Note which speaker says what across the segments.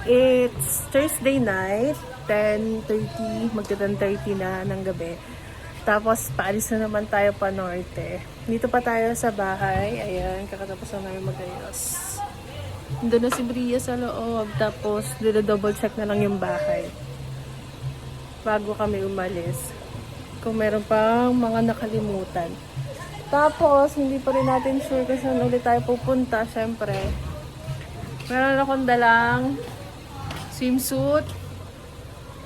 Speaker 1: It's Thursday night, 10:30, magta-10:30 na ng gabi. Tapos, paalis na naman tayo pa norte. Dito pa tayo sa bahay. Ayan, kakatapos na namin mag-ayos. Doon na si Bria sa loob. Tapos, double check na lang yung bahay. Bago kami umalis. Kung meron pang mga nakalimutan. Tapos, hindi pa rin natin sure kung saan ulit tayo pupunta. Siyempre, meron akong dalang swimsuit.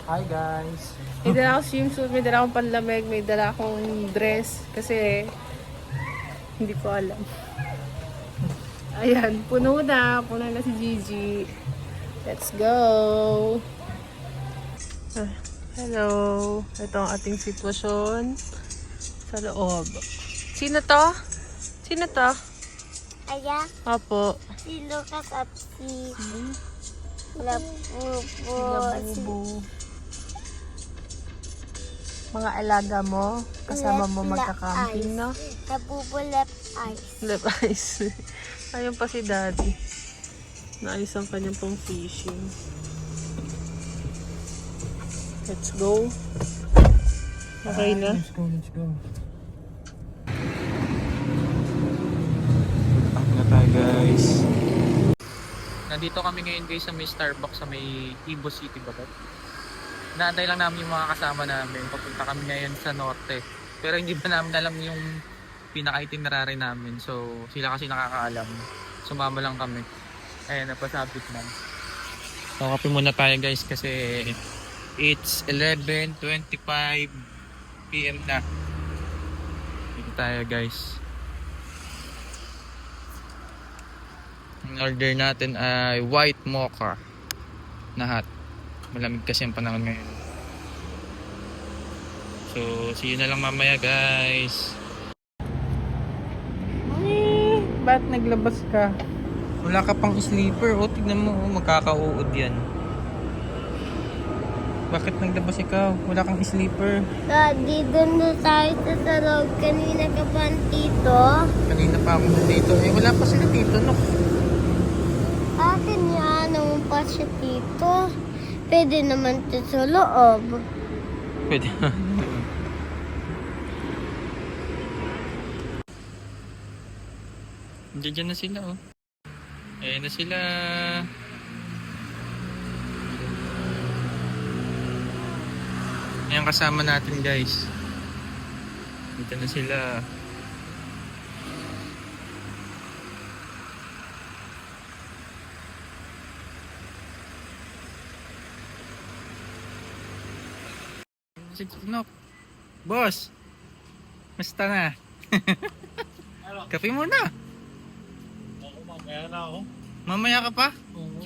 Speaker 2: Hi guys!
Speaker 1: May dala akong swimsuit, may dala akong panlamig, may dala akong dress. Kasi, hindi ko alam. Ayan, puno na si Gigi. Let's go! Hello! Ito ang ating sitwasyon sa loob. Sino to? Sino to?
Speaker 3: Aya,
Speaker 1: Opo.
Speaker 3: si Lucas at si Labubo.
Speaker 1: Labubo. Mga alaga mo, kasama mo magka-camping, no?
Speaker 3: Labubo left eyes.
Speaker 1: Left eyes. Ayun pa si Daddy. Naayos ang kanyang pang fishing. Let's go. Okay na?
Speaker 2: Let's go, let's go. Ang na tayo guys. Nandito kami ngayon guys sa may Starbucks sa may Ibo City ba? Naantay lang namin yung mga kasama namin. Papunta kami ngayon sa norte. Pero hindi ba namin alam yung pinaka-itinerary namin. So sila kasi nakakaalam. Sumama lang kami. Ayan, napasabit na. So kape muna tayo guys kasi it's 11:25 PM na. Dito tayo guys. Ang order natin ay white mocha na hot. Malamig kasi ang panahon ngayon. So, see you na lang mamaya guys.
Speaker 1: Ba't naglabas ka?
Speaker 2: Wala ka pang sleeper. O, tignan mo. Magkakauod yan. Bakit naglabas ikaw? Wala kang sleeper.
Speaker 3: Daddy, doon na tayo sa sarog. Kanina ka pa dito.
Speaker 2: Kanina pa ako dito. Eh, wala pa sila dito, no?
Speaker 3: Akin yan, naman pa siya dito. Pwede naman ito sa loob.
Speaker 2: Pwede. Diyan na sila, oh. Ayan na sila. Ayan kasama natin, guys. Dito na sila. Si Chinok. Boss! Masta na? Kape muna.
Speaker 4: Mamaya na ako.
Speaker 2: Mamaya ka pa?
Speaker 4: Oo.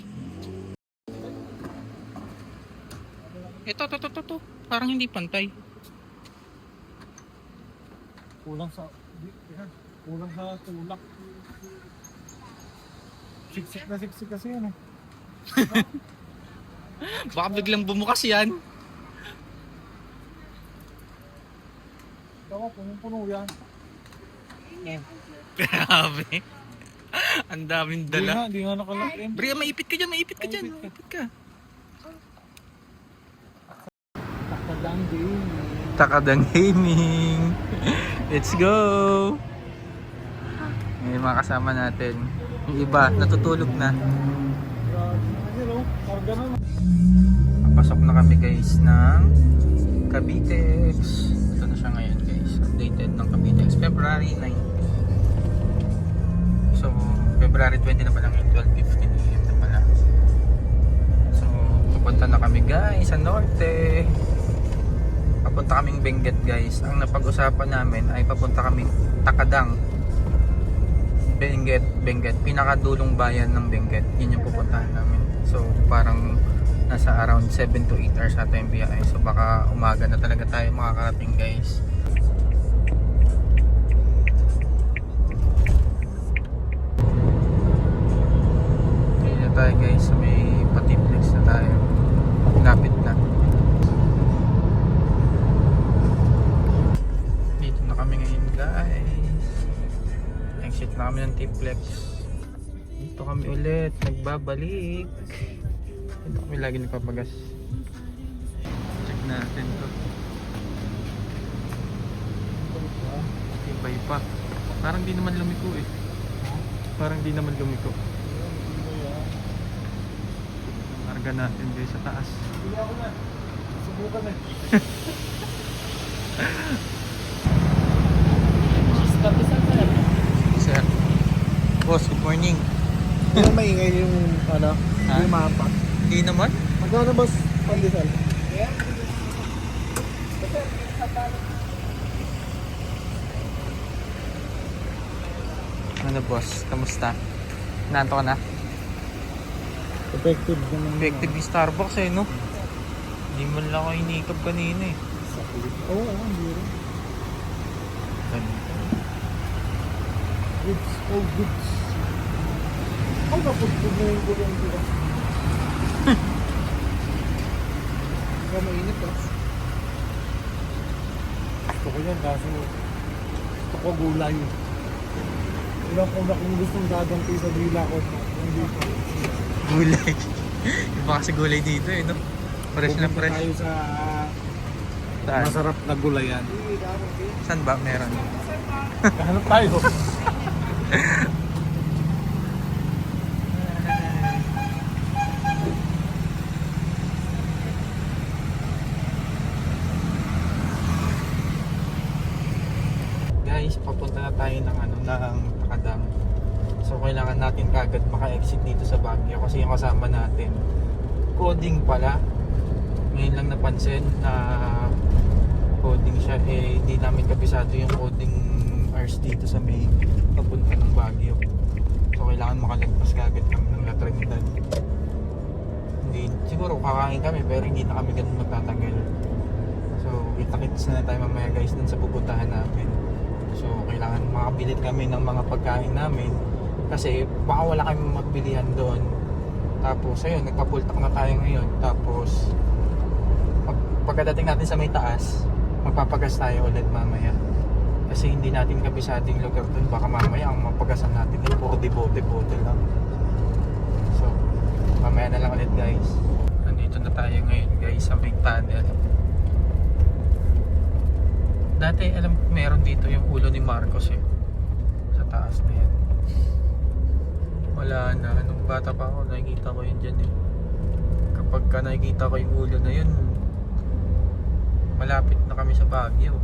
Speaker 2: Ito. Parang hindi pantay.
Speaker 4: Kulang sa tulak. Siksik kasi yan eh.
Speaker 2: Baka biglang bumukas yan.
Speaker 4: Ako, punong-puno yan.
Speaker 2: Grabe. Ang daming dala.
Speaker 4: Di nga nakalakin.
Speaker 2: Bria, maipit ka dyan. Maipit ka.
Speaker 4: Takadang game.
Speaker 2: Takadang gaming. Let's go. May mga kasama natin. Yung iba, natutulog na.
Speaker 4: Hello, karga na.
Speaker 2: Pasok na kami guys ng Cavitex. Ito na siya ngayon guys. Updated ng Cavitex. February 9. So, February 20 na pala ngayon. 12:15 AM na pala. So, pupunta na kami guys sa norte. Papunta kaming Benguet guys. Ang napag-usapan namin ay papunta kaming Takadang. Benguet. Pinakadulong bayan ng Benguet. Yun yung pupuntahan namin. So, parang nasa around 7 to 8 hours ata yung biyahe. So, baka umaga na talaga tayo makakarating guys. Dito na tayo guys. So, may patiplex na tayo. Lapit na. Dito na kami ngayon guys. Exit na kami ng Tiplex. Dito kami ulit. Nagbabalik. Ito kami lagi nagpapagas. Check natin to. Tibay pa. Parang di naman lumiko eh. Parang di naman lumiko. Karga natin guys sa taas.
Speaker 4: Hindi ako na. Subukan eh.
Speaker 2: Sir. Boss, good morning.
Speaker 4: Hindi na maingay yung ano,
Speaker 2: Ha?
Speaker 4: yung mapa.
Speaker 2: Hindi naman.
Speaker 4: Magkano boss pandesal?
Speaker 2: Ano boss, kamusta? Nanto ka na?
Speaker 4: Effective naman.
Speaker 2: Effective yung Starbucks eh, no? Hindi man lang ako inikap kanina eh.
Speaker 4: Oo, hindi rin. Goods, all goods. Ay, napudpud na yung gulong dito. Kaya mainit ah. Gusto ko yan kaso gusto ko gulay. Ilang una kung gustong gaganti sa dila ko. Hindi ko.
Speaker 2: Gulay. Iba kasi gulay dito eh, no? Fresh na
Speaker 4: Pupunta
Speaker 2: fresh.
Speaker 4: tayo sa
Speaker 2: Saan?
Speaker 4: masarap na gulayan.
Speaker 2: Saan ba meron?
Speaker 4: Kahanap tayo.
Speaker 2: Guys, papunta na tayo ng ano, ng Takadam. So kailangan natin kagad maka-exit dito sa Baguio kasi yung kasama natin coding pala. Ngayon lang napansin na coding siya eh hindi namin kabisado yung coding hours dito sa may papunta ng Baguio. So kailangan makalagpas kagad kami ng La Trinidad. Hindi, siguro kakain kami pero hindi na kami ganun magtatagal. So kita-kits na tayo mamaya guys dun sa pupuntahan namin. So kailangan makabili kami ng mga pagkain namin kasi baka wala kami magbilihan doon. Tapos ayun, nagpa-full tank na tayo ngayon. Tapos pagkadating natin sa may taas, magpapagas tayo ulit mamaya. Kasi hindi natin kabisado yung lugar doon. Baka mamaya ang mapagasan natin ay puro bote lang. So mamaya na lang ulit guys. Nandito na tayo ngayon guys sa may tunnel. Dati alam ko meron dito yung ulo ni Marcos eh. Sa taas na yan. Wala na. Nung bata pa ako nakikita ko yun dyan eh. Kapag ka nakikita ko yung ulo na yun, malapit na kami sa Baguio.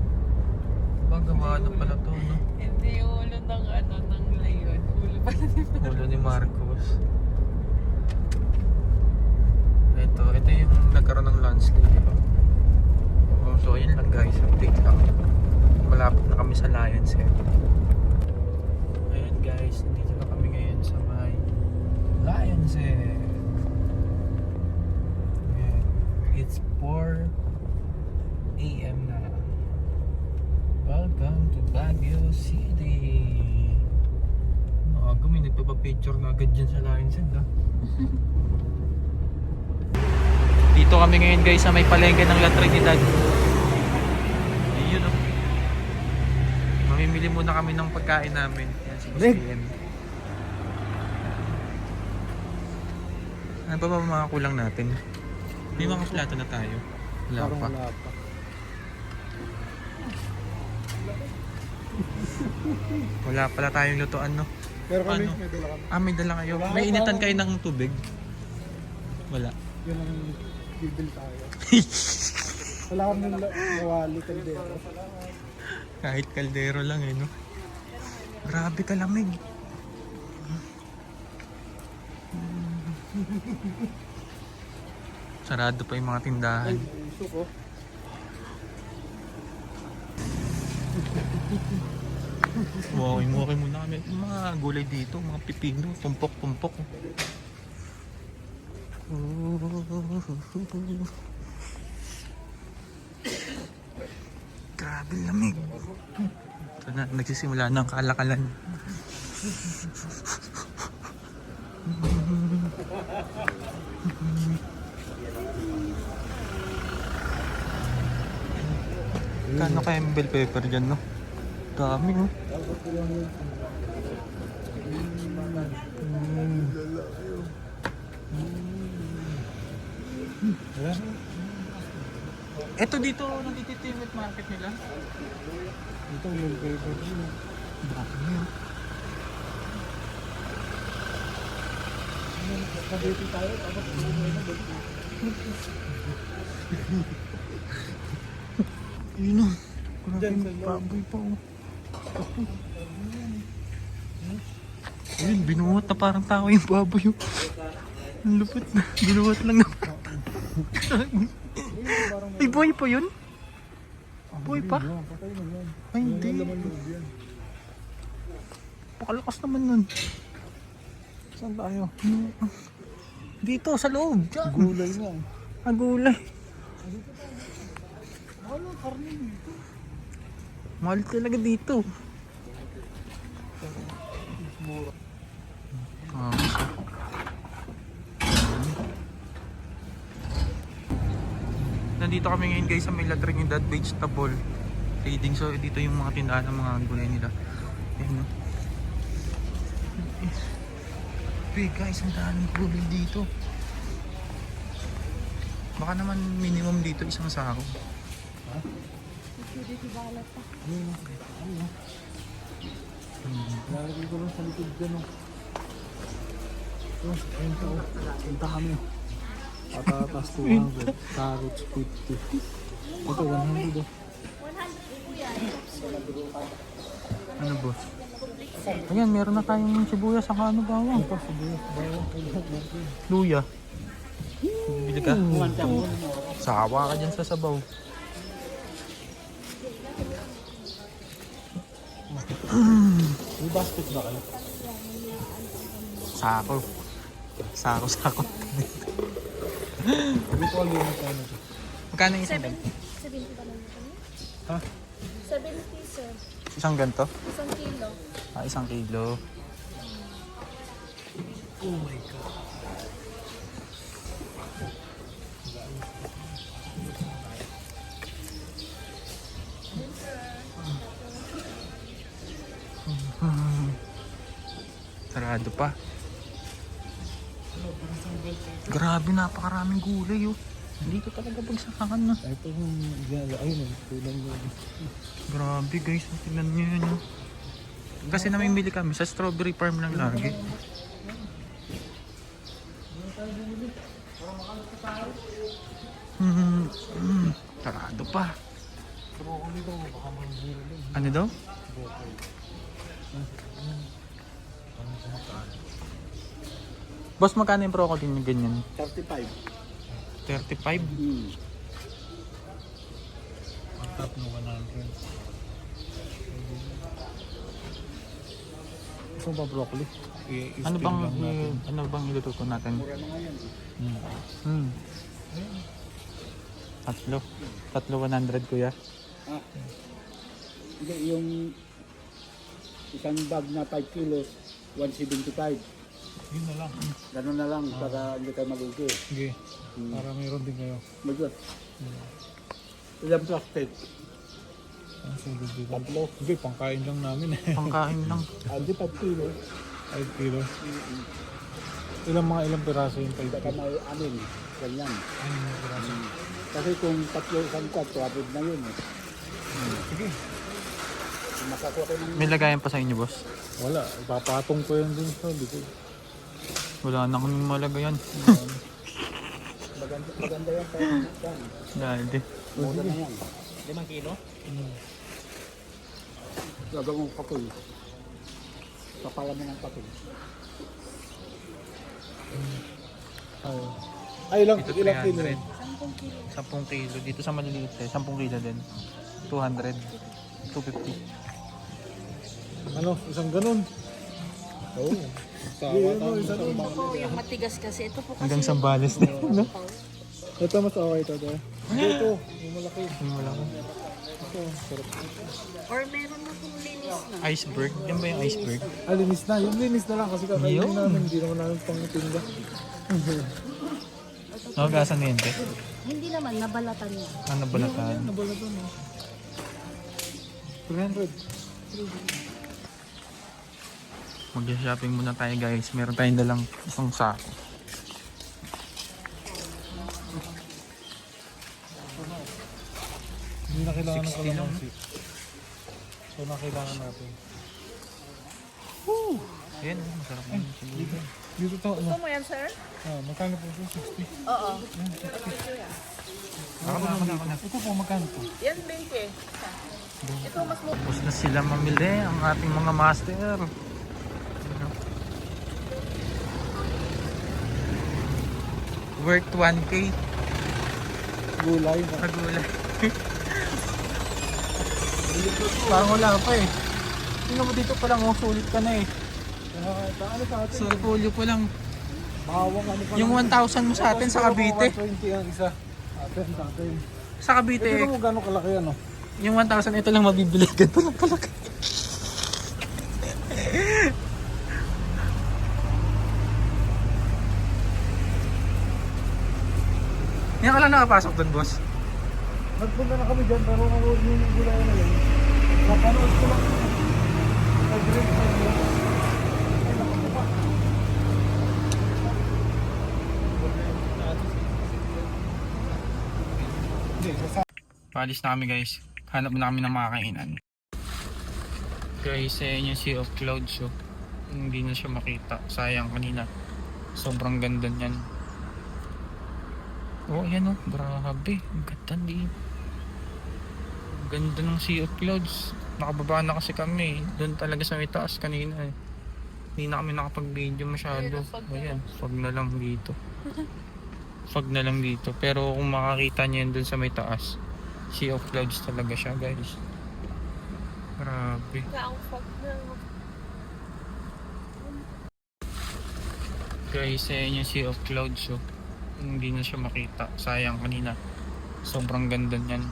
Speaker 2: Gawa na pala to, no?
Speaker 1: Hindi yung ulo ng ano, ng layon. Ulo pa
Speaker 2: Ulo ni Marcos. Ito yung nagkaroon ng landslide. Oh, so yun lang guys, update lang. Malapit na kami sa Lions Head. Ayan guys, nandito na kami ngayon sa may Lions Head. Ayan. It's 4 AM na. Welcome to Baguio City. Maaga may nagpapapicture na agad dyan sa Lions Head ah. Dito kami ngayon guys sa may palengke ng La Trinidad. Ayun oh. Mamimili muna kami ng pagkain namin. Yan si Boss PM. Ano pa ba mga kulang natin? May mga plato na tayo. Wala
Speaker 4: Parang
Speaker 2: pa.
Speaker 4: wala pa.
Speaker 2: Wala pala tayong lutuan no.
Speaker 4: Pero kami,
Speaker 2: Ano?
Speaker 4: may dala kami.
Speaker 2: Ah, may dala kayo.
Speaker 4: Wala
Speaker 2: May
Speaker 4: pa.
Speaker 2: initan kayo ng tubig? Wala.
Speaker 4: Yun ang bibili tayo. Wala kami nawali kaldero.
Speaker 2: Kahit kaldero lang eh no. Grabe kalamig. Sarado pa yung mga tindahan.
Speaker 4: Gusto ko.
Speaker 2: Walking muna kami. Yung mga gulay dito, mga pipino, tumpok-tumpok. Grabe lamig. Ito na, nagsisimula ng kalakalan. Kano kaya yung bell pepper dyan, no? Dami, no?
Speaker 4: Wala.
Speaker 2: Eto dito, nandito yung wet market nila.
Speaker 4: Ito yung paper mo.
Speaker 2: Dami yun.
Speaker 4: Spaghetti tayo, tapos umuwi na doon.
Speaker 2: Yun o. Grabe
Speaker 4: Diyan,
Speaker 2: yung
Speaker 4: sa loob.
Speaker 2: baboy pa o. Ayun, binuhat na parang tao yung baboy o. Ang lupit na. Binuhat lang na. Ay, buhay pa yun? Buhay pa?
Speaker 4: Patay na yan.
Speaker 2: Ay, hindi.
Speaker 4: Yung laman loob yan.
Speaker 2: Pakalakas naman nun.
Speaker 4: Saan tayo?
Speaker 2: Dito, sa loob. Diyan.
Speaker 4: Gulay na.
Speaker 2: Ang gulay.
Speaker 4: Wala, karne dito.
Speaker 2: Mahal talaga dito. Ah. Nandito kami ngayon guys sa may Trinidad Vegetable Trading. So dito yung mga tindahan ng mga gulay nila. Ayun no. Hey guys, ang daming gulay dito. Baka naman minimum dito isang sako.
Speaker 4: Lalagay ko lang sa likod dyan. Oh, ayun ka. Punta kami. Patatas 200. Carrots 50. Ito 100 oh.
Speaker 2: Ano boss? Ayan, meron na tayong sibuyas saka ano bawang.
Speaker 4: Ito, sibuyas. Bawang kulot natin.
Speaker 2: Luya. Bili ka? Sawa ka dyan sa sabaw.
Speaker 4: May basket ba kayo?
Speaker 2: Sako. Sako.
Speaker 4: Hindi ko alam yung kano ito.
Speaker 2: Magkano yung isang ganito?
Speaker 3: 70 ba lang ito?
Speaker 4: Ha?
Speaker 3: 70 sir.
Speaker 2: Isang ganito?
Speaker 3: Isang kilo.
Speaker 2: Ah, 1 kilo.
Speaker 4: Oh my God.
Speaker 2: Sarado pa. Grabe, napakaraming gulay oh. Dito talaga bagsakan na.
Speaker 4: Ito yung ayun oh. Tulang yun.
Speaker 2: Grabe guys, tingnan nyo yun oh. Kasi namimili kami sa strawberry farm lang lagi. Sarado pa.
Speaker 4: Broccoli daw. Baka manghira din.
Speaker 2: Ano daw?
Speaker 4: Broccoli.
Speaker 2: Boss, magkano yung broccoli nyo ganyan?
Speaker 4: 35.
Speaker 2: 35?
Speaker 4: Ang top na 100. Ito ba broccoli?
Speaker 2: Ano bang iluto natin? Tatlo 100 kuya.
Speaker 5: Hindi, yung isang bag na 5 kilos, 175.
Speaker 4: Yun na lang.
Speaker 5: Ganun na lang para hindi kayo malugi.
Speaker 4: Sige. Para mayroon din kayo.
Speaker 5: Magot. Ilang plastic?
Speaker 4: Ang sulod dito. Tatlo. Sige, pangkain lang namin eh.
Speaker 2: Pangkain lang.
Speaker 5: Hindi 5 kilos.
Speaker 4: 5 kilo. Ilang piraso yung 5
Speaker 5: Baka
Speaker 4: kilo?
Speaker 5: may anin. Ganyan.
Speaker 4: Ano yung piraso?
Speaker 5: Kasi kung tatlo isang kwat, abot na yun eh.
Speaker 4: Sige.
Speaker 5: Kung makakuha ko ng
Speaker 2: May lagayan pa sa inyo boss?
Speaker 4: Wala. Ipapatong ko yan dun sa likod.
Speaker 2: Wala na kaming malagayan.
Speaker 5: maganda yan sa yan.
Speaker 2: Dahil di.
Speaker 5: Mura na yan.
Speaker 2: 5 kilo?
Speaker 5: Gagawin mong papel. Kapalan mo ng papel.
Speaker 4: Ay, ilang
Speaker 2: Dito
Speaker 4: kilo?
Speaker 2: 300. 10 kilo. Dito sa maliliit eh. 10 kilo din. 200. 250.
Speaker 4: Ano? Isang ganun? Oo. Sawa tayo.
Speaker 6: Ito po yung matigas kasi. Ito po kasi
Speaker 2: Hanggang Sambales na. No?
Speaker 4: Ito mas okay ito. Ito. Yung malaki.
Speaker 2: Wala ko.
Speaker 4: Ito. Sarap.
Speaker 6: or meron na pong linis na.
Speaker 2: Iceberg. Yan ba yung iceberg?
Speaker 4: Ah, linis na. Yung linis na lang kasi kakainin
Speaker 2: Yun.
Speaker 4: namin. Hindi naman namin pang tinda.
Speaker 2: Nakagasan na yun, te.
Speaker 6: Hindi naman, nabalatan niya.
Speaker 2: Ano balatan?
Speaker 4: Nabala doon eh. 300.
Speaker 2: Mag-shopping muna tayo guys. Meron tayong dalang isang sako.
Speaker 4: kailangan ng
Speaker 2: 60 lang.
Speaker 4: kalamansi. So na kailangan natin.
Speaker 2: Ayan, masarap na yung siligan.
Speaker 4: Dito to, ano?
Speaker 1: Gusto mo yan, sir?
Speaker 4: Magkano po ito? 60?
Speaker 1: Oo.
Speaker 2: Ako na.
Speaker 4: Ito po, magkano po?
Speaker 1: Yan, 20. Ito, mas mo.
Speaker 2: Tapos na sila mamili ang ating mga master. Worth 1K.
Speaker 4: Gulay.
Speaker 2: Pagulay.
Speaker 5: Parang wala pa eh. Tingnan mo dito pa lang, sulit ka na eh.
Speaker 4: Ano sa atin?
Speaker 2: Sulpulyo po lang.
Speaker 4: Bawang ano pa
Speaker 2: Yung 1,000 mo sa atin sa Cavite.
Speaker 4: 120 ang isa. Atin.
Speaker 2: Sa Cavite.
Speaker 4: Ito mo gano'ng kalaki ano?
Speaker 2: Yung 1,000 ito lang mabibili. Ganito lang palaki. Yan ka lang nakapasok doon, boss.
Speaker 4: Nagpunta na kami dyan, pero yung gulay na yun. Napanood ko lang. Nag-grade na yun.
Speaker 2: Paalis na kami, guys. Hanap na kami ng mga kainan. Guys, ayan yung Sea of Clouds. So, hindi na siya makita. Sayang kanina. Sobrang ganda niyan. Oh, ayan oh. Grabe. Ang ganda din. Ang ganda ng Sea of Clouds. Nakababa na kasi kami. Doon talaga sa may taas kanina eh. Hindi na kami nakapag-video masyado. Ayan, fog na lang dito. Fog na lang dito. Pero kung makakita niyo yun doon sa may taas, Sea of Clouds talaga siya, guys. Grabe. Guys, ayan yung Sea of Clouds. So, hindi na siya makita. Sayang kanina. Sobrang ganda niyan.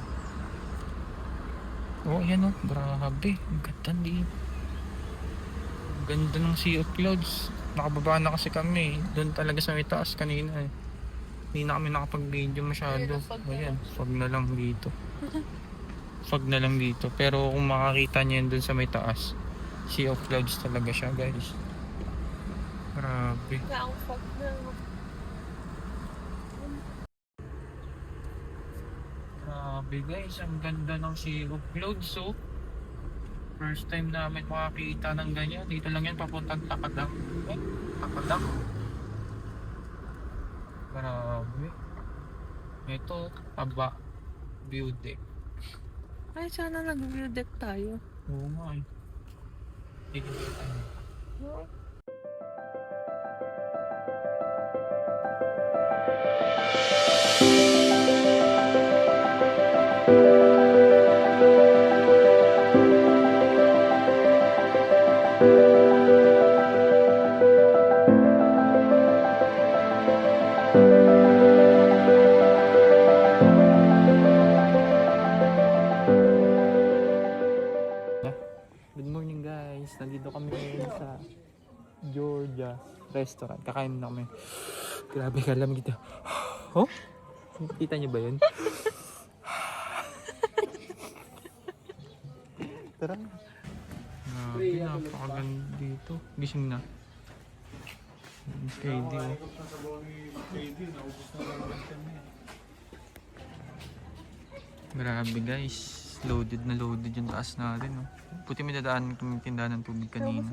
Speaker 2: Oh, ayan oh. Grabe. Ang ganda din. Ang ganda ng Sea of Clouds. Nakababa na kasi kami. Doon talaga sa may taas kanina eh. Hindi na kami nakapag-video masyado. Ayan, fog na lang dito. Fog na lang dito. Pero kung makakita niyo yun doon sa may taas, Sea of Clouds talaga siya, guys. Grabe. Grabe, guys, ang ganda ng Sea of Clouds. So, first time namin makakita ng ganyan. Dito lang yan, papuntang Takadang. Takadang. Grabe. Ito, taba. View deck.
Speaker 1: Ay, sana nag-view deck tayo.
Speaker 2: Oo nga eh. Dito tayo. Good morning, guys. Nandito kami ngayon sa Georgia restaurant. Kakain na kami. Grabe, kalamig dito. Oh? Kita niyo ba yun? Tara. Grabe, napakaganda dito. Gising na. KD, oh. Grabe, guys. Loaded na loaded yung taas natin. Oh. Puti may dadaan kami tindahan ng tubig kanina.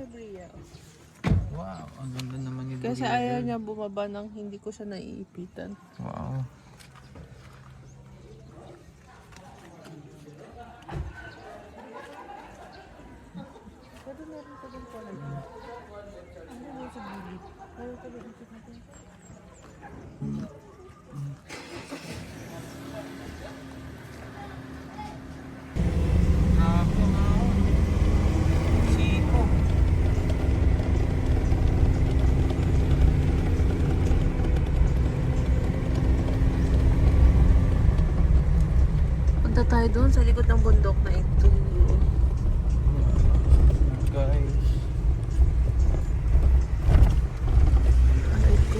Speaker 2: Wow, ang ganda naman yung
Speaker 1: Kasi
Speaker 2: Bria
Speaker 1: ayaw
Speaker 2: girl.
Speaker 1: niya bumaba nang hindi ko siya naiipitan.
Speaker 2: Wow. Grabe nga. Siko.
Speaker 1: Punta tayo doon sa likod ng bundok na ito.
Speaker 2: Guys.
Speaker 1: Aray ko.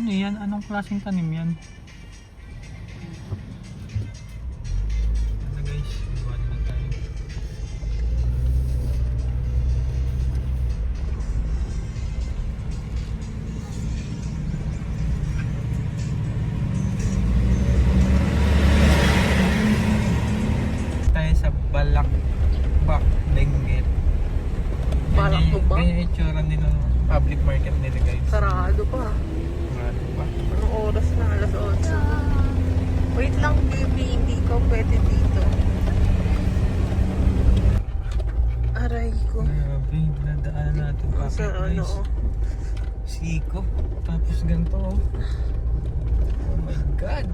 Speaker 2: Ano yan? Anong klaseng tanim yan? Ano guys? Iwan na tayo. Tayo sa Balakbak, Benguet.
Speaker 1: Balakbak?
Speaker 2: Ganyan itsura nila ng public market nila guys.
Speaker 1: Sarado pa.
Speaker 2: Sarado pa.
Speaker 1: Anong oras na? Alas 8. Wait lang, baby. Hindi ko pwede dito. Aray ko.
Speaker 2: Grabe, nadaanan natin pa
Speaker 1: Sa ano, oh.
Speaker 2: Siko. Tapos ganito oh. Oh my God.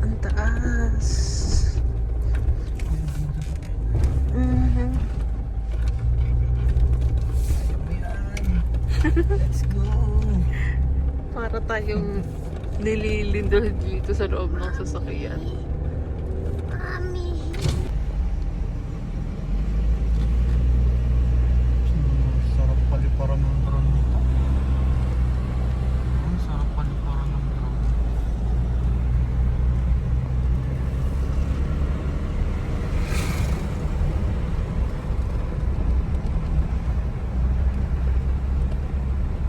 Speaker 1: Ang taas. Mhm.
Speaker 2: Ayan. Let's go.
Speaker 1: Para tayong nililindol dito sa loob ng sasakyan.
Speaker 3: Mami.
Speaker 2: Sarap paliparan ng drone nito. Ang sarap paliparan ng drone.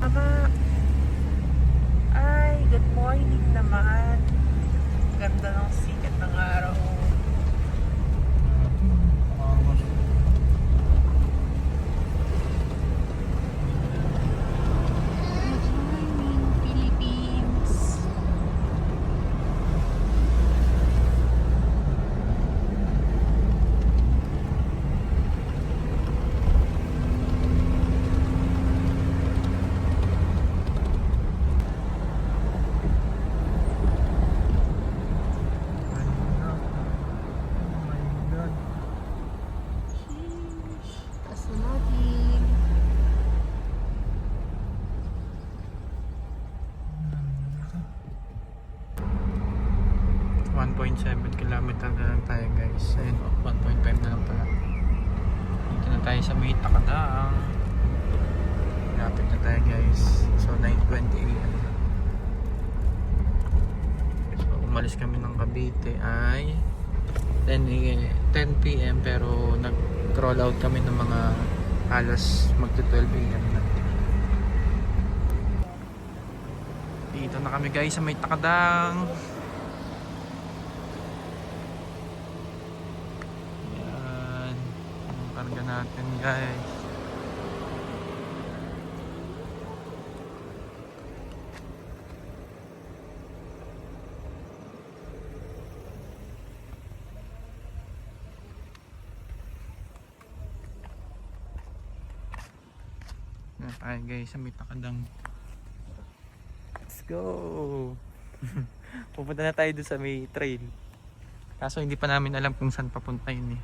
Speaker 1: Ama, ay, good morning naman. Ganda ng sikat ng araw. Philippines.
Speaker 2: Oh my God.
Speaker 1: Taas na natin.
Speaker 2: Hmm. 1.7 kilometer na lang tayo guys. Ayun o, 1.5 na lang pala. Dito na tayo sa may Takadaang. Lapit na tayo guys. So 9:20 AM na. So umalis kami ng Cavite ay 10 PM pero nag-roll out kami ng mga alas magto 12 AM na. Dito na kami guys sa may Takadang. Yan. Ang karga natin guys. Yan tayo guys sa may Takadang. Let's go! Pupunta na tayo doon sa may trail. Kaso hindi pa namin alam kung saan papunta yun eh.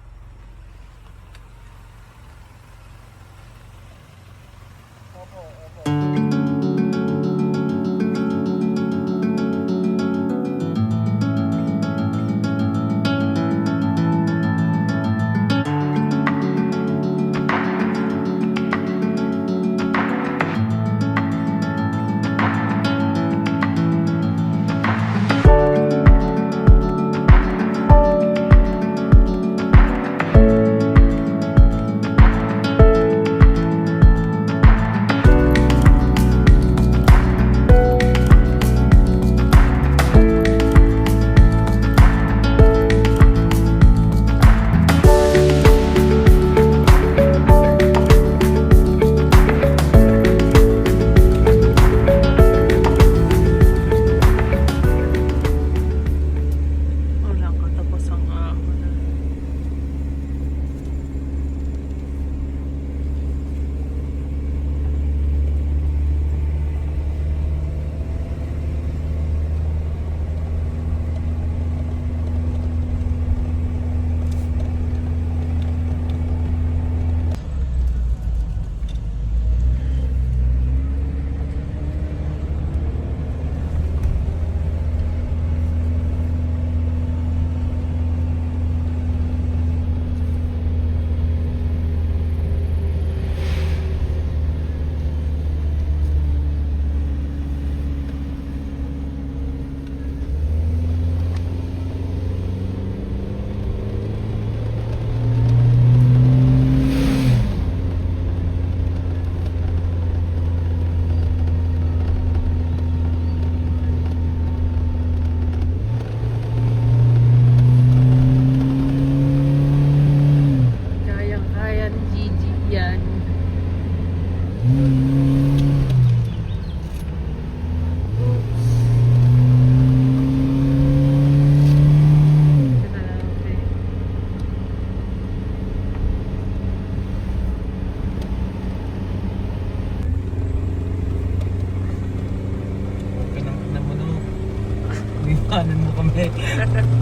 Speaker 2: Iwanan mo kami.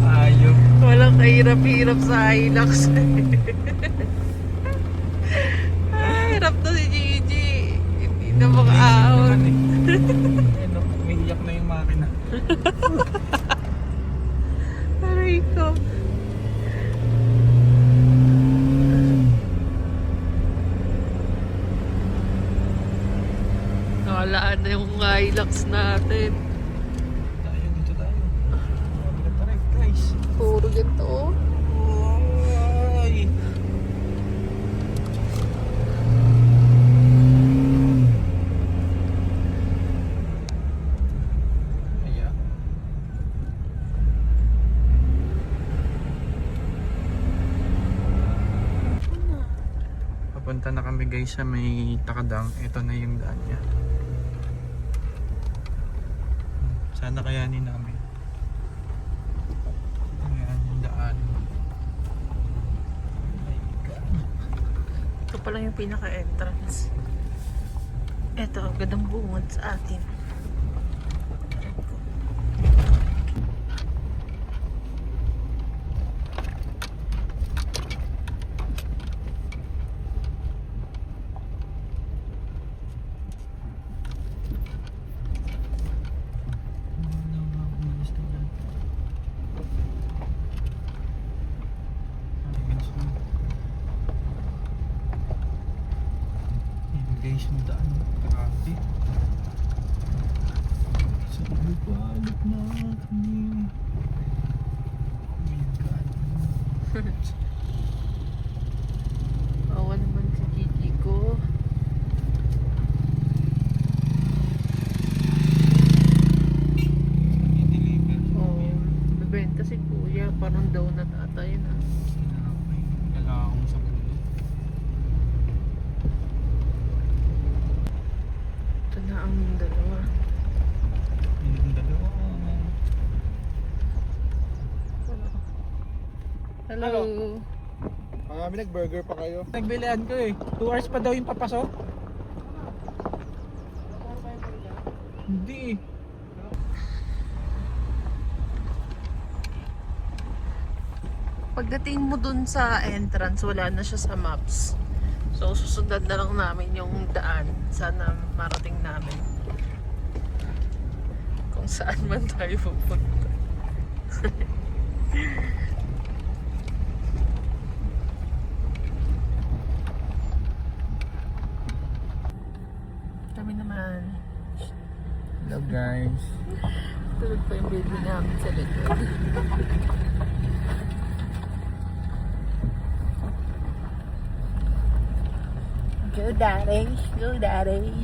Speaker 2: Ayop.
Speaker 1: Walang kahirap-hirap sa Hilux. Hirap to si Gigi. Hindi na makaahon.
Speaker 2: Ano, umiiyak na yung makina.
Speaker 1: Aray ko. Nakalaan na yung Hilux natin.
Speaker 2: Tayo, dito tayo. Mabigat na rin, guys.
Speaker 1: Puro ganito.
Speaker 2: Ay. Ayan. Papunta na kami guys sa may Takadang. Ito na yung daan niya. Sana kayanin namin. Ayan yung daan.
Speaker 1: Ito pala yung pinaka-entrance. Ito, agad ang bungad sa atin.
Speaker 2: Guys, yung daan. Grabe. Sa balik na kami. Oh my God.
Speaker 1: Awa naman si Gigi ko.
Speaker 2: I-deliver.
Speaker 1: Oh, nabenta si Kuya. Parang donut ata yun ah.
Speaker 2: Sinapay. Lalakong sa bundok.
Speaker 1: Ito na ang dalawa.
Speaker 2: Yung dalawa.
Speaker 1: Hello.
Speaker 4: Kami nag-burger pa kayo.
Speaker 2: Nagbilihan ko eh. 2 hours pa daw yung papasok. Hindi eh.
Speaker 1: Pagdating mo dun sa entrance, wala na siya sa maps. So, susundan na lang namin yung daan. Sana marating namin. Kung saan man tayo pupunta. Kami naman.
Speaker 2: Hello guys.
Speaker 1: Tulog pa yung baby namin sa likod. Go daddy, go daddy.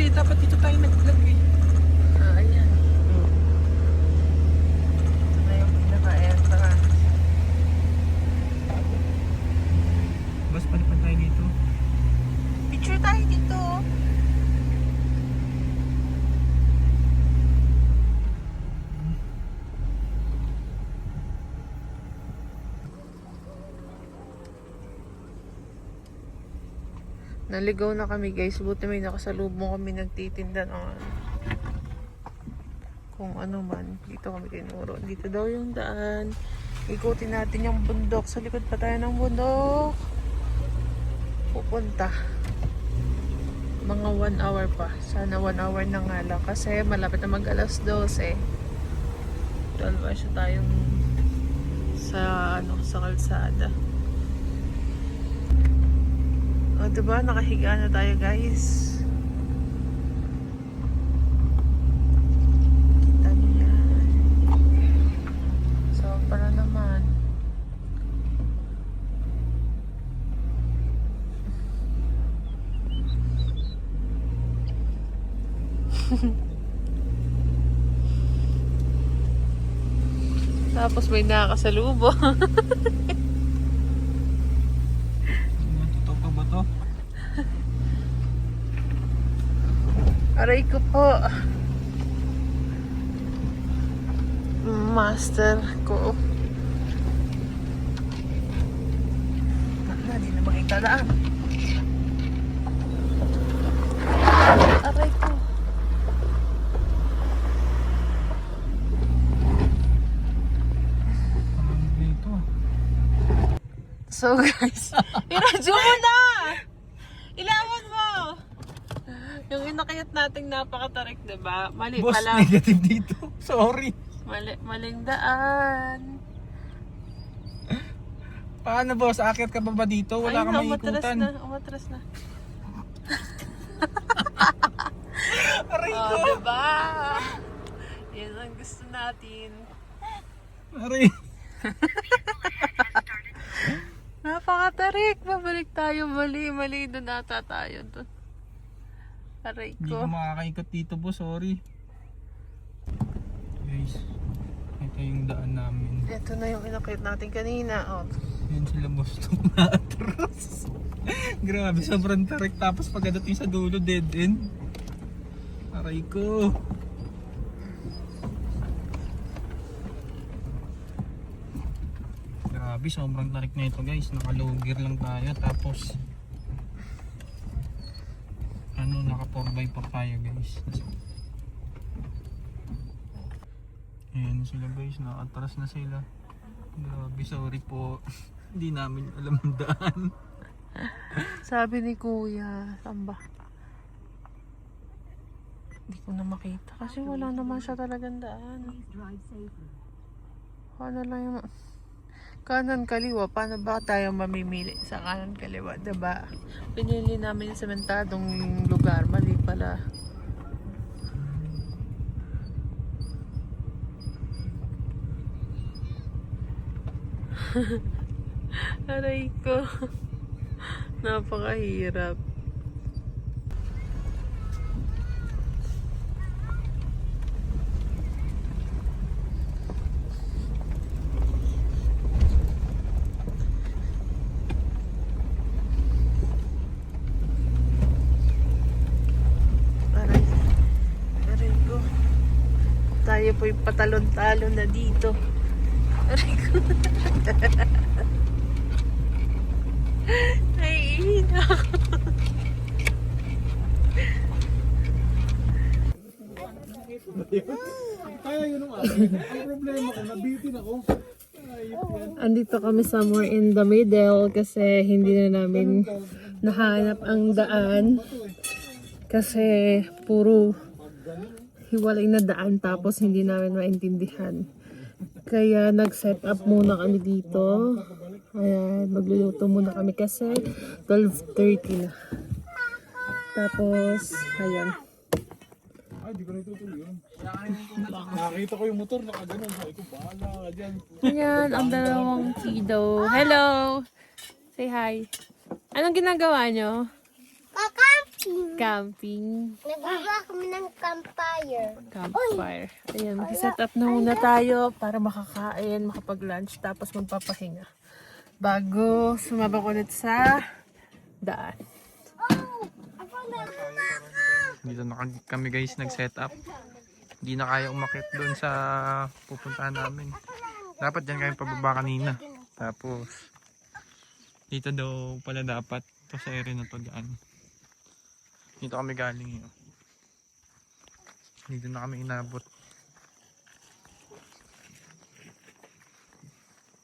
Speaker 2: Kasi dapat dito tayo nag-vlog eh.
Speaker 1: Ayan. Ito na yung pinaka-entrance.
Speaker 2: Bas, palipan tayo dito.
Speaker 1: Picture tayo dito. Naligaw na kami guys. Buti may nakasalubong kami nagtitinda ng kung ano man. Dito kami tinuro. Dito daw yung daan. Ikutin natin yung bundok. Sa likod pa tayo ng bundok. Pupunta. Mga 1 hour pa. Sana 1 hour na nga lang. Kasi malapit na mag alas 12. 12 hours na tayong sa kalsada. O, diba? Nakahiga na tayo, guys. Kita niyo yan. So, para naman. Tapos may nakakasalubong.
Speaker 2: Totoo pa ba to?
Speaker 1: Aray ko po. Master ko. Hindi na makita daan. Aray ko.
Speaker 2: Dito.
Speaker 1: So guys, iradyo mo na! Ilawan mo! Yung inakayat nating napakatarik, diba? Mali
Speaker 2: Boss,
Speaker 1: pala.
Speaker 2: negative dito. Sorry.
Speaker 1: Maling daan.
Speaker 2: Paano boss? Akit ka pa ba dito? Wala kang maiikutan.
Speaker 1: Umatras na.
Speaker 2: Aray ko.
Speaker 1: Oh, diba? Yan ang gusto natin.
Speaker 2: Aray.
Speaker 1: Napakatarik. Babalik tayo. Mali. Doon ata tayo. Doon. Aray
Speaker 2: Hindi
Speaker 1: ko.
Speaker 2: ko makakaikot dito boss. Sorry. Guys. Ito yung daan namin.
Speaker 1: Ito na yung inakayat natin kanina. Oh.
Speaker 2: Yan sila boss. Tumatras. Grabe. Sobrang tarik. Tapos pagdating sa dulo, dead end. Aray ko. Grabe. Sobrang tarik na ito guys. Naka-low gear lang tayo. Tapos naka 4x4 tayo guys. Ayan sila guys, nakatras na sila. Grabe, sorry po. Hindi namin alam ang daan.
Speaker 1: Sabi ni Kuya, saan ba? Hindi ko na makita kasi wala naman siya talagang daan. Paano lang yung kanan kaliwa? Paano ba tayo mamimili sa kanan kaliwa? Diba? Pinili namin yung sementadong lugar. Mali pala. Aray ko. Napakahirap. Aray ko. Tayo po'y patalon-talon na dito. Aray ko. Naiihina ako.
Speaker 4: Kaya yun ang akin. Ang problema ko, nabitin ako.
Speaker 1: Andito kami somewhere in the middle kasi hindi na namin nahanap ang daan. Kasi puro hiwalay na daan tapos hindi namin maintindihan. Kaya nag-set up muna kami dito. Ayan, magluluto muna kami kasi 12:30 na. Tapos, ayan.
Speaker 4: Ay, di ko na itutuloy yun. Nakakita ko yung motor, nakaganon. Sabi ko, bahala ka dyan.
Speaker 1: Ayan, ang dalawang kiddo. Hello! Say hi. Anong ginagawa nyo?
Speaker 3: Kaka!
Speaker 1: Camping.
Speaker 3: Nagagawa kami ng campfire.
Speaker 1: Campfire. Ayan, mag-set up na muna tayo para makakain, makapag-lunch, tapos magpapahinga. Bago sumabak ulit sa daan.
Speaker 2: Dito na kami guys nag-set up. Hindi na kaya umakyat doon sa pupuntahan namin. Dapat dyan kayo pababa kanina. Tapos dito daw pala dapat ito sa area na to daan. Dito kami galing yun. Dito na kami inabot.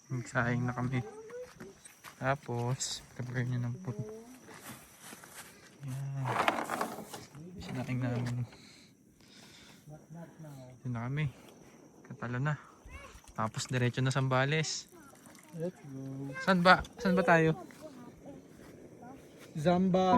Speaker 2: Magsayang na kami. Tapos prepare nyo ng food. Yan. Sinaing namin. Dito na kami. Katalo na. Tapos diretso na Sambales.
Speaker 4: Let's go.
Speaker 2: Saan ba? Saan ba tayo?
Speaker 4: Zamba.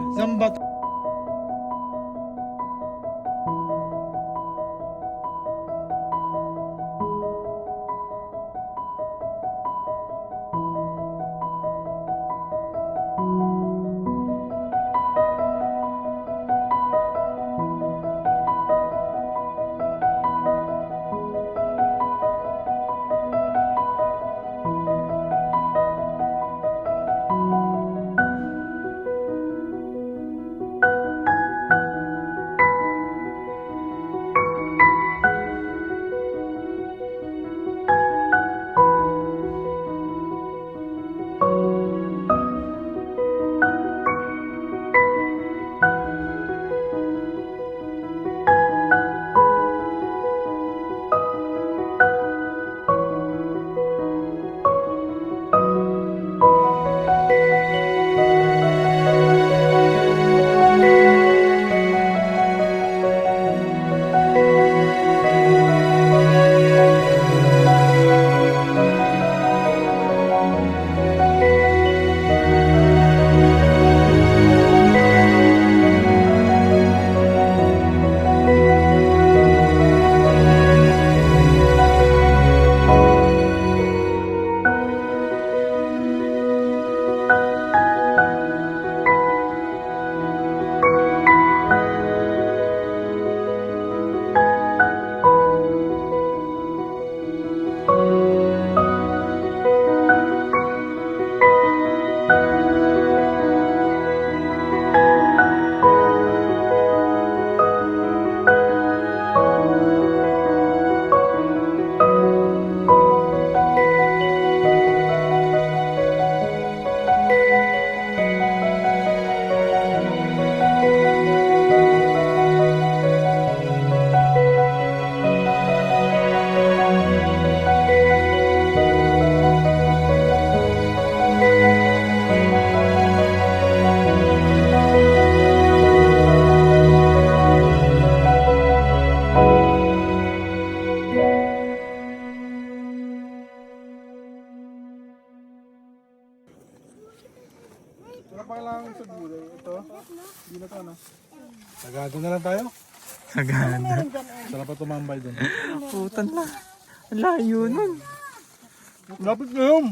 Speaker 4: Wala pa kailangan sa gulay. Ito, hindi na to na. Tagado na lang tayo.
Speaker 2: Sagana.
Speaker 4: Sarap pa tumambay dun.
Speaker 2: Putan na. Ang layo nun.
Speaker 4: Lapit na yun.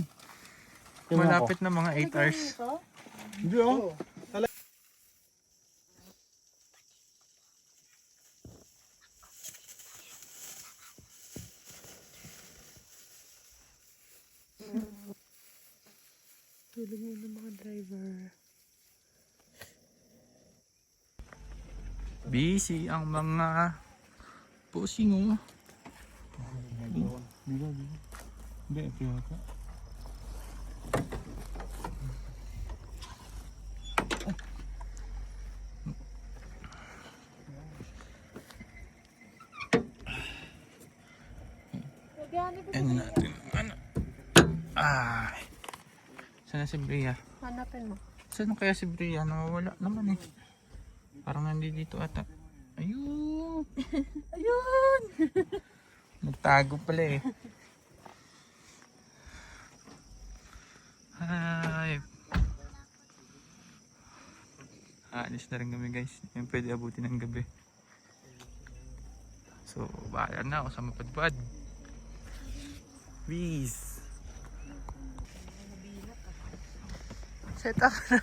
Speaker 2: Malapit na mga 8 hours.
Speaker 4: Hindi oh.
Speaker 1: Tulog muna mga driver.
Speaker 2: Busy ang mga pusing oh.
Speaker 4: Hindi, ito yata.
Speaker 2: Ano natin? Ano? Ay. Sana si Bria?
Speaker 1: Hanapin mo.
Speaker 2: Saan kaya si Bria? Nawawala naman eh. Parang nandito ata. Ayun! Ayun! Nagtago pala eh. Hi! Aalis na rin kami guys. Yung pwede abutin ng gabi. So, bahala na ako sa mapadpad. Peace! Set up na.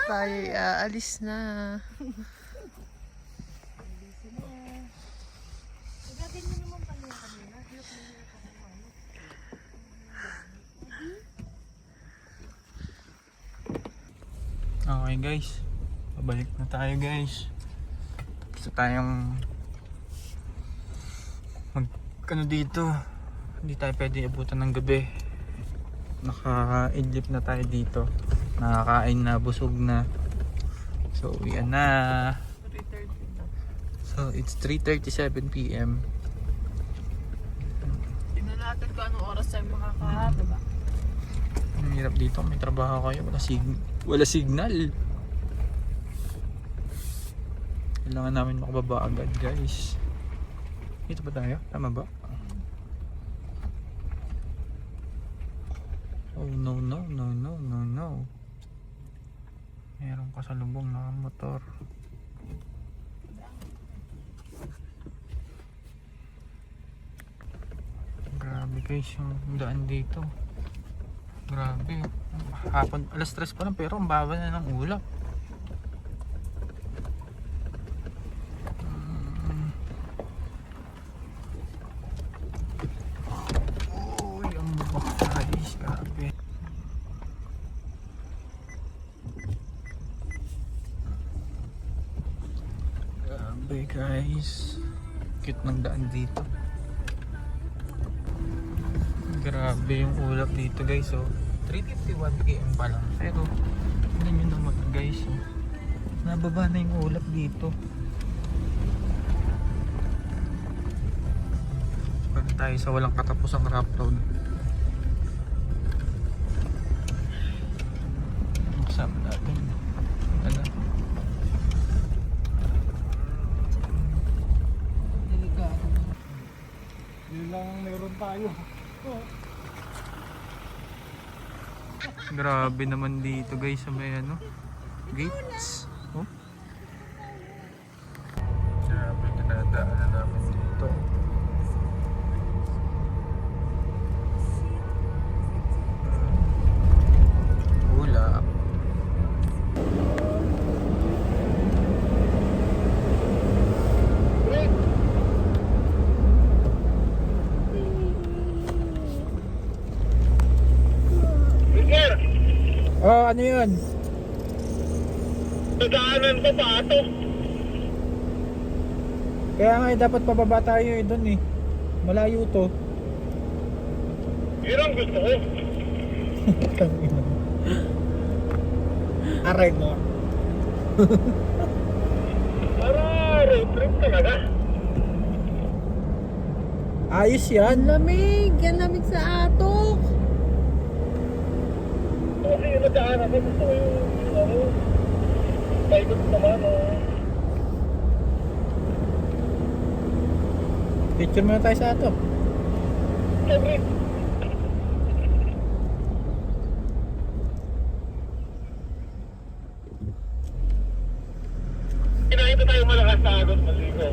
Speaker 1: Tayo aalis na.
Speaker 2: Okay guys, pabalik na tayo guys. Tapos na tayong dito. Hindi tayo pwede abutan ng gabi. Naka-idlip na tayo dito. Nakakain na, busog na. So yan na. So it's 3:37 PM.
Speaker 1: Tinalatan ko anong oras tayo makakababa.
Speaker 2: Ang hirap dito, may trabaho kayo, wala signal. Kailangan namin makababa agad guys. Dito ba tayo? Tama ba? Oh no no no no no no. Meron kasalubong na motor. Grabe guys yung daan dito. Grabe. Hapon, alas 3 pa lang pero ang baba na ng ulap. Uy, ang bubak guys. Grabe. Grabe guys. Cute ng daan dito. Grabe yung ulap dito guys, so 351 km pa lang, pero tingnan nyo naman guys, so, nababa na yung ulap dito. Parang tayo sa walang katapusang rough road. Kasama natin ano,
Speaker 4: Yun lang meron tayo.
Speaker 2: grabe naman dito guys sa may ano, gates. Oh. Grabe, dinadaan na namin dito. Ulap. Oh, ano yun?
Speaker 4: Nadaanan ko pa ito.
Speaker 2: Kaya nga dapat pababa tayo doon eh. Malayo to.
Speaker 4: Yun ang gusto ko. Aray mo. Para road trip talaga.
Speaker 2: Ayos yan.
Speaker 1: Lamig! Yan lamig sa atok!
Speaker 4: Kasi yung nadaanan ko gusto ko yung ano, paikot naman
Speaker 2: Picture muna tayo sa ato.
Speaker 4: Siyempre. Kinakita tayo malakas na agos maligo.